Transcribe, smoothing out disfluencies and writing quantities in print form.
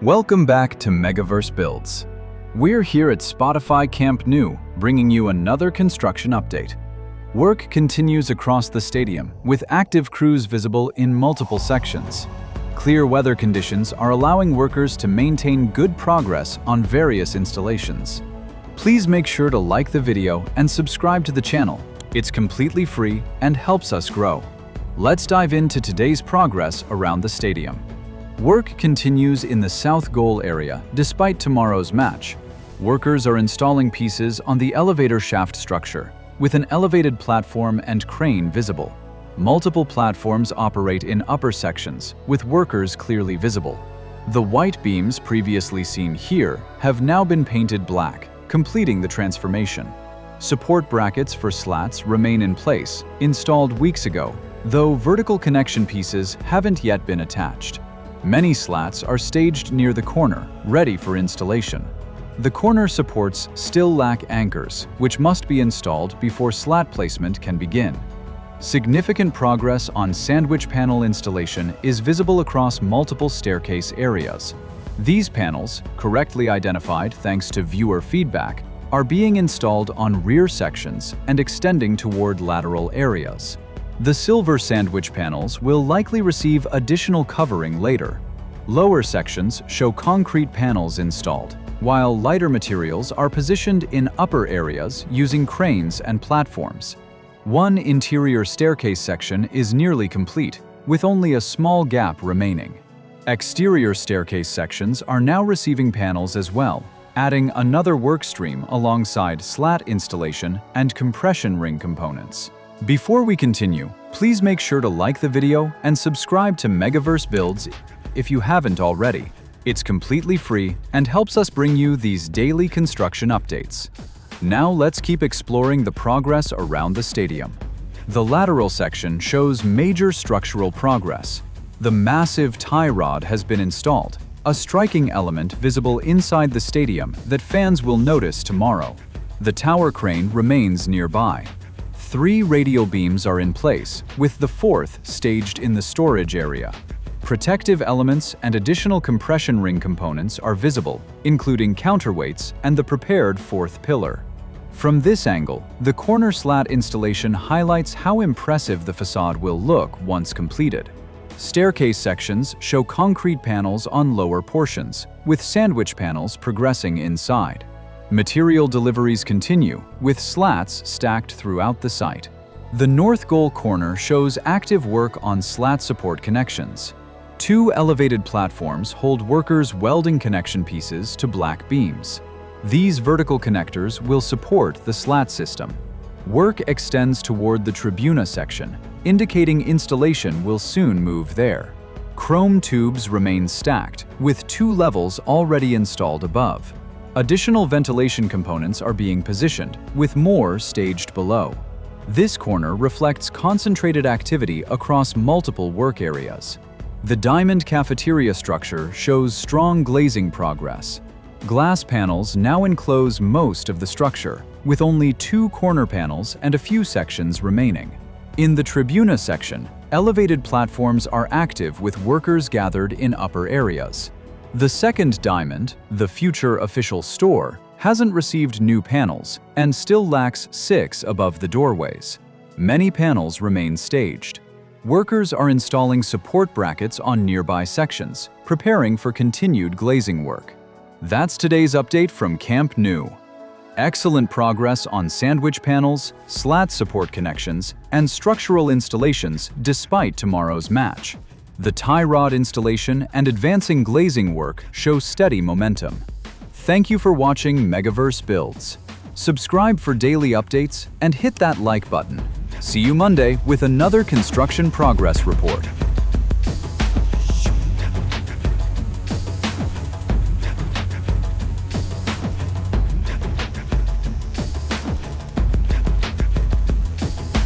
Welcome back to MegaVerse Builds. We're here at Spotify Camp Nou, bringing you another construction update. Work continues across the stadium, with active crews visible in multiple sections. Clear weather conditions are allowing workers to maintain good progress on various installations. Please make sure to like the video and subscribe to the channel. It's completely free and helps us grow. Let's dive into today's progress around the stadium. Work continues in the south goal area despite tomorrow's match. Workers are installing pieces on the elevator shaft structure, with an elevated platform and crane visible. Multiple platforms operate in upper sections, with workers clearly visible. The white beams previously seen here have now been painted black, completing the transformation. Support brackets for slats remain in place, installed weeks ago, though vertical connection pieces haven't yet been attached. Many slats are staged near the corner, ready for installation. The corner supports still lack anchors, which must be installed before slat placement can begin. Significant progress on sandwich panel installation is visible across multiple staircase areas. These panels, correctly identified thanks to viewer feedback, are being installed on rear sections and extending toward lateral areas. The silver sandwich panels will likely receive additional covering later. Lower sections show concrete panels installed, while lighter materials are positioned in upper areas using cranes and platforms. One interior staircase section is nearly complete, with only a small gap remaining. Exterior staircase sections are now receiving panels as well, adding another work stream alongside slat installation and compression ring components. Before we continue, please make sure to like the video and subscribe to MegaVerse Builds if you haven't already. It's completely free and helps us bring you these daily construction updates. Now let's keep exploring the progress around the stadium. The lateral section shows major structural progress. The massive tie rod has been installed, a striking element visible inside the stadium that fans will notice tomorrow. The tower crane remains nearby. 3 radial beams are in place, with the 4th staged in the storage area. Protective elements and additional compression ring components are visible, including counterweights and the prepared 4th pillar. From this angle, the corner slat installation highlights how impressive the facade will look once completed. Staircase sections show concrete panels on lower portions, with sandwich panels progressing inside. Material deliveries continue, with slats stacked throughout the site. The north goal corner shows active work on slat support connections. 2 elevated platforms hold workers' welding connection pieces to black beams. These vertical connectors will support the slat system. Work extends toward the tribuna section, indicating installation will soon move there. Chrome tubes remain stacked, with 2 levels already installed above. Additional ventilation components are being positioned, with more staged below. This corner reflects concentrated activity across multiple work areas. The diamond cafeteria structure shows strong glazing progress. Glass panels now enclose most of the structure, with only 2 corner panels and a few sections remaining. In the tribuna section, elevated platforms are active with workers gathered in upper areas. The second diamond, the future official store, hasn't received new panels and still lacks 6 above the doorways. Many panels remain staged. Workers are installing support brackets on nearby sections, preparing for continued glazing work. That's today's update from Camp Nou. Excellent progress on sandwich panels, slat support connections, and structural installations despite tomorrow's match. The tie rod installation and advancing glazing work show steady momentum. Thank you for watching MegaVerse Builds. Subscribe for daily updates and hit that like button. See you Monday with another construction progress report.